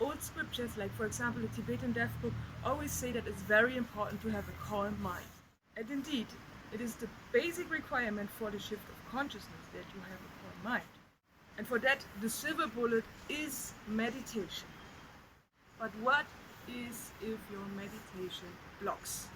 old scriptures, like for example the Tibetan Book, always say that it's very important to have a calm mind. And indeed, it is the basic requirement for the shift of consciousness that you have a calm mind. And for that, the silver bullet is meditation. But what is if your meditation blocks?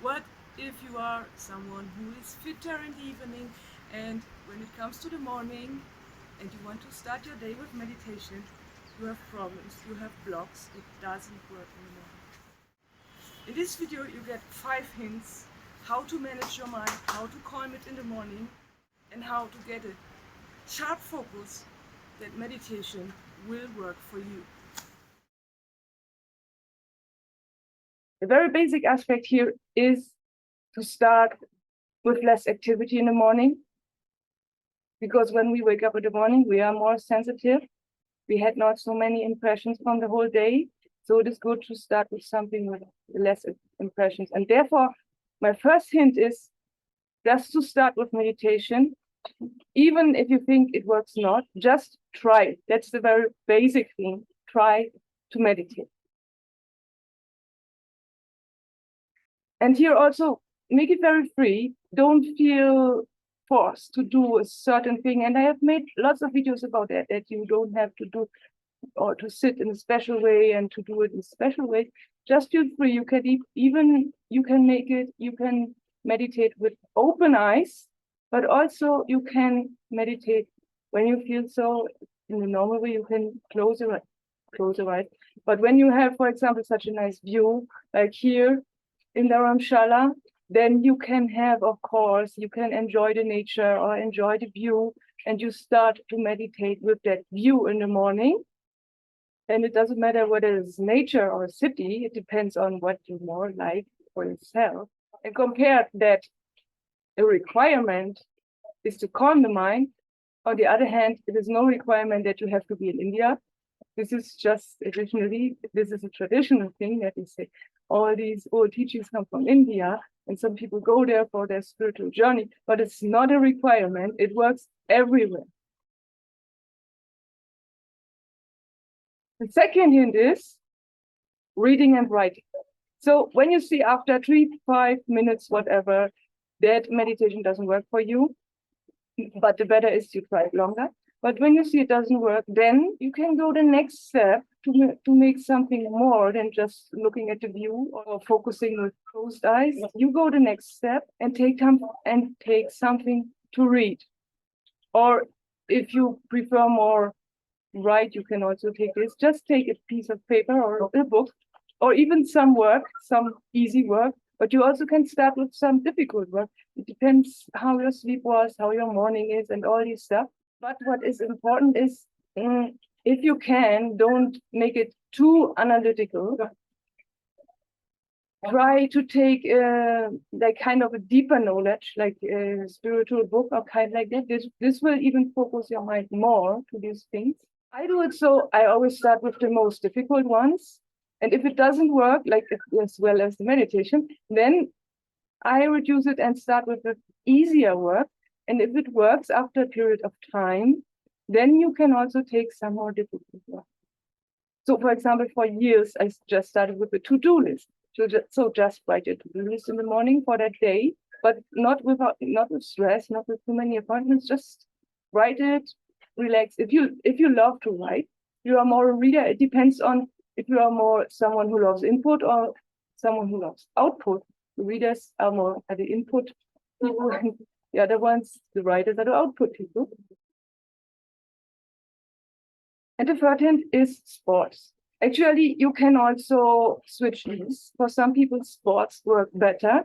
What if you are someone who is fitter in the evening, and when it comes to the morning and you want to start your day with meditation, you have problems, you have blocks, it doesn't work in the morning. In this video you get 5 hints how to manage your mind, how to calm it in the morning, and how to get a sharp focus that meditation will work for you. The very basic aspect here is to start with less activity in the morning, because when we wake up in the morning, we are more sensitive. We had not so many impressions from the whole day, so it is good to start with something with less impressions. And therefore, my first hint is just to start with meditation. Even if you think it works not, just try it. That's the very basic thing. Try to meditate. And here also, make it very free. Don't feel forced to do a certain thing. And I have made lots of videos about that you don't have to do or to sit in a special way and to do it in a special way. Just feel free. You can you can meditate with open eyes, but also you can meditate when you feel so in the normal way. You can close your eyes. But when you have, for example, such a nice view like here in Dharamshala, then you can have, of course, you can enjoy the nature or enjoy the view, and you start to meditate with that view in the morning. And it doesn't matter whether it's nature or a city, it depends on what you more like for yourself. And compare that a requirement is to calm the mind. On the other hand, it is no requirement that you have to be in India. This is just additionally, this is a traditional thing that we say all these old teachings come from India, and some people go there for their spiritual journey, but it's not a requirement. It works everywhere. The second hint is reading and writing. So when you see after 3 to 5 minutes, whatever, that meditation doesn't work for you, but the better is you try it longer. But when you see it doesn't work, then you can go the next step to make something more than just looking at the view or focusing with closed eyes. You go the next step and take something to read. Or if you prefer more write, you can also take this. Just take a piece of paper or a book, or even some work, some easy work. But you also can start with some difficult work. It depends how your sleep was, how your morning is, and all this stuff. But what is important is, if you can, don't make it too analytical. Try to take like kind of a deeper knowledge, like a spiritual book or kind like that. This will even focus your mind more to these things. I do it so I always start with the most difficult ones. And if it doesn't work, like as well as the meditation, then I reduce it and start with the easier work. And if it works after a period of time, then you can also take some more difficult work. So, for example, for years, I just started with a to-do list. So just write your to-do list in the morning for that day, but not with stress, not with too many appointments. Just write it, relax. If you love to write, you are more a reader. It depends on if you are more someone who loves input or someone who loves output. The readers are more at the input people, and the other ones, the writers, are the output people. And the third hint is sports. Actually, you can also switch these. For some people, sports work better,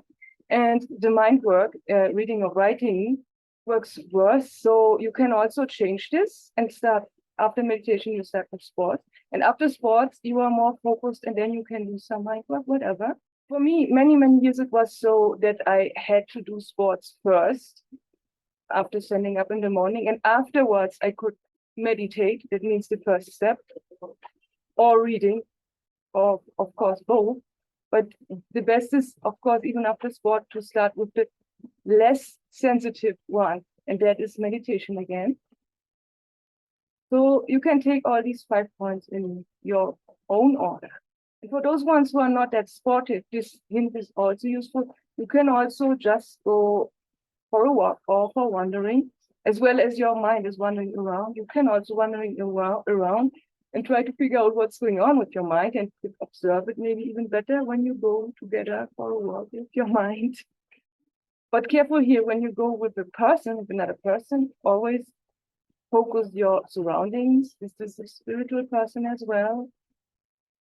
and the mind work, reading or writing, works worse. So you can also change this and start after meditation. You start with sports, and after sports, you are more focused, and then you can do some mind work, whatever. For me, many years it was so that I had to do sports first after standing up in the morning, and afterwards I could meditate. That means the first step, or reading, or of course both. But the best is, of course, even after sport, to start with the less sensitive one, and that is meditation again. So you can take all these 5 points in your own order. And for those ones who are not that sportive, this hint is also useful. You can also just go for a walk or for wandering, as well as your mind is wandering around. You can also wandering around and try to figure out what's going on with your mind and observe it maybe even better when you go together for a walk with your mind. But careful here when you go with a person, with another person, always focus your surroundings. Is this a spiritual person as well?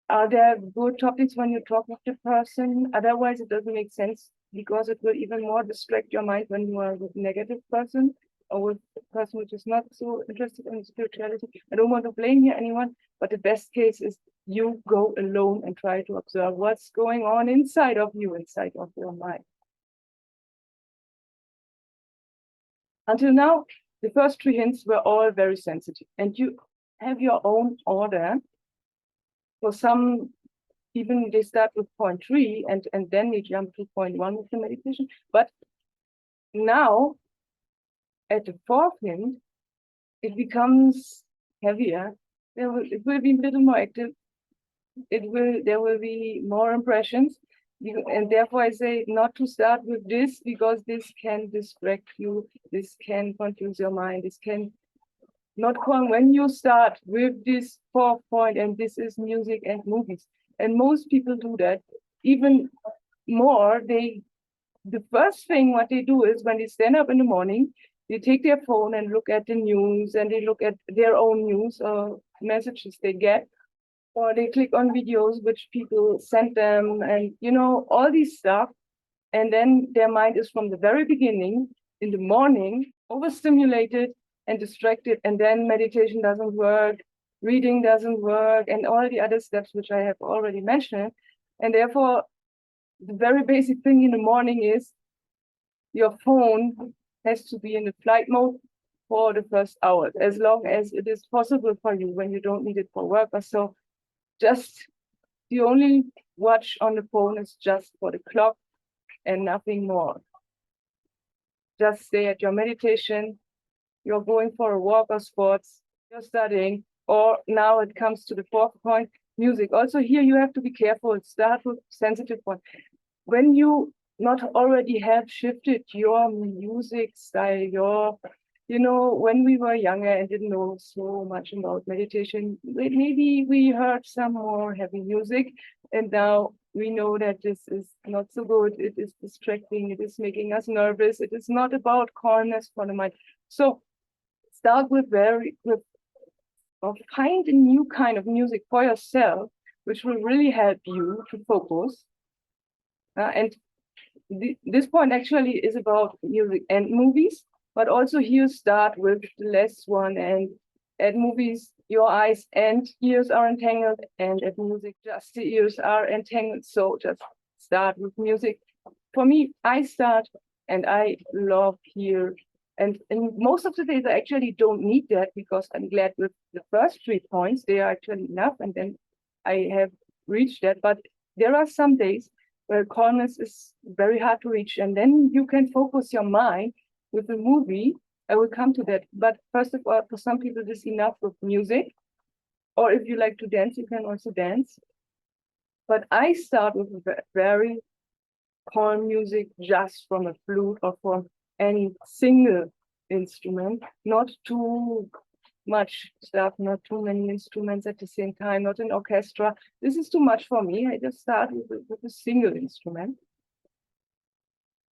Are there good topics when you talk with the person? Otherwise, it doesn't make sense because it will even more distract your mind when you are with a negative person or with a person which is not so interested in spirituality. I don't want to blame here anyone, but the best case is you go alone and try to observe what's going on inside of you, inside of your mind. Until now, the first 3 hints were all very sensitive, and you have your own order. For some, even they start with point 3 and then they jump to point 1 with the meditation. But now, at the 4th hint, it becomes heavier. It will be a little more active. There will be more impressions. And therefore I say not to start with this because this can distract you. This can confuse your mind. This can not come when you start with this 4th point, and this is music and movies. And most people do that. Even more, the first thing what they do is when they stand up in the morning, they take their phone and look at the news, and they look at their own news or messages they get, or they click on videos which people send them, and all these stuff. And then their mind is from the very beginning in the morning overstimulated and distracted, and then meditation doesn't work, reading doesn't work, and all the other steps which I have already mentioned. And therefore, the very basic thing in the morning is your phone has to be in the flight mode for the first hour, as long as it is possible for you when you don't need it for work or so. Just the only watch on the phone is just for the clock and nothing more. Just stay at your meditation. You're going for a walk or sports, you're studying, or now it comes to the 4th point, music. Also here you have to be careful. Start with sensitive one. When you not already have shifted your music style, when we were younger and didn't know so much about meditation, maybe we heard some more heavy music, and now we know that this is not so good. It is distracting. It is making us nervous. It is not about calmness for the mind. So start with or find a new kind of music for yourself, which will really help you to focus. And this point actually is about music and movies, but also here start with the last one. And at movies, your eyes and ears are entangled, and at music, just the ears are entangled. So just start with music. For me, I start, and I love here. And most of the days, I actually don't need that because I'm glad with the first 3 points. They are actually enough, and then I have reached that. But there are some days where calmness is very hard to reach, and then you can focus your mind with a movie. I will come to that. But first of all, for some people, this is enough with music. Or if you like to dance, you can also dance. But I start with very calm music, just from a flute or from any single instrument, not too much stuff, not too many instruments at the same time, not an orchestra. This is too much for me. I just start with a single instrument.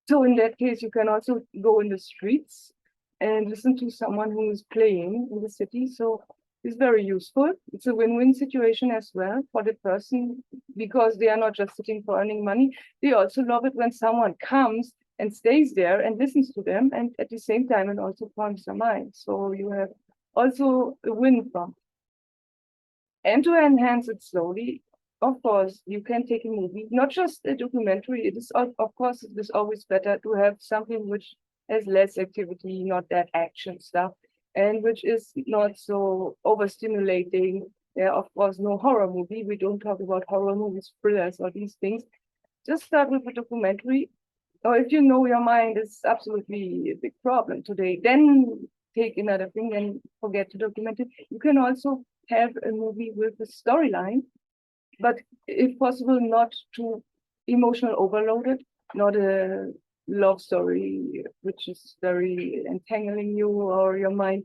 So in that case, you can also go in the streets and listen to someone who is playing in the city. So it's very useful. It's a win-win situation as well for the person, because they are not just sitting for earning money. They also love it when someone comes and stays there and listens to them, and at the same time, it also calms their mind. So you have also a win from. And to enhance it slowly, of course, you can take a movie, not just a documentary. It is, of course, it is always better to have something which has less activity, not that action stuff, and which is not so overstimulating. There, of course, no horror movie. We don't talk about horror movies, thrillers, or these things. Just start with a documentary. Or if you know your mind is absolutely a big problem today, then take another thing and forget to document it. You can also have a movie with a storyline, but if possible, not too emotional overloaded, not a love story which is very entangling you or your mind,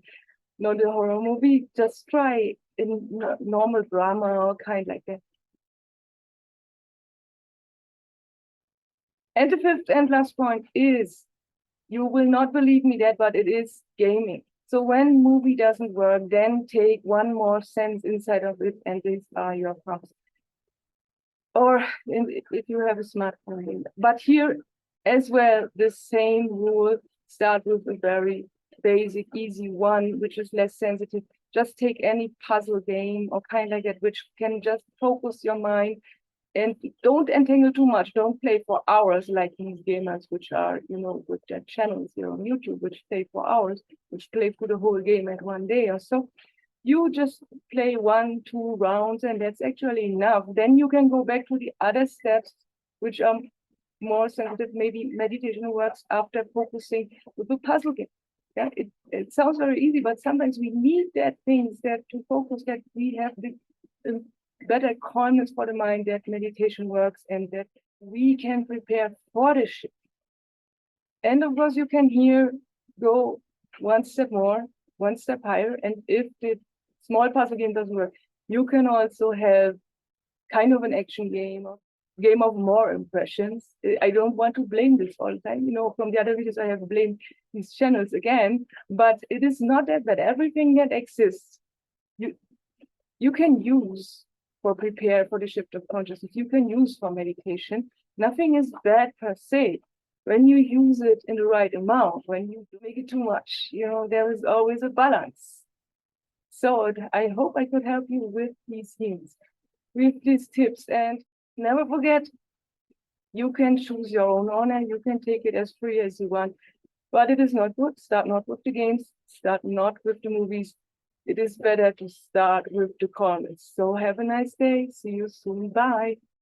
not a horror movie. Just try in normal drama or kind like that. And the fifth and last point is, you will not believe me that, but it is gaming. So when movie doesn't work, then take one more sense inside of it, and these are your prompts. Or if you have a smartphone. But here as well, the same rule, start with a very basic, easy one, which is less sensitive. Just take any puzzle game or kind like that, which can just focus your mind. And don't entangle too much. Don't play for hours like these gamers, which are, with their channels here on YouTube, which play for hours, which play through the whole game at one day or so. You just play 1-2 rounds, and that's actually enough. Then you can go back to the other steps, which are more sensitive, maybe meditation works after focusing with the puzzle game. Yeah, it sounds very easy, but sometimes we need that things that to focus, that we have the better calmness for the mind, that meditation works, and that we can prepare for the shift. And of course, you can here go one step more, one step higher. And if the small puzzle game doesn't work, you can also have kind of an action game or game of more impressions. I don't want to blame this all the time. From the other videos, I have blamed these channels again, but it is not that bad. Everything that exists, you can use for prepare for the shift of consciousness. You can use for meditation. Nothing is bad per se. When you use it in the right amount, when you make it too much, there is always a balance. So I hope I could help you with these hints, with these tips. And never forget, you can choose your own honor. You can take it as free as you want, but it is not good. Start not with the games, start not with the movies. It is better to start with the comments. So have a nice day. See you soon. Bye.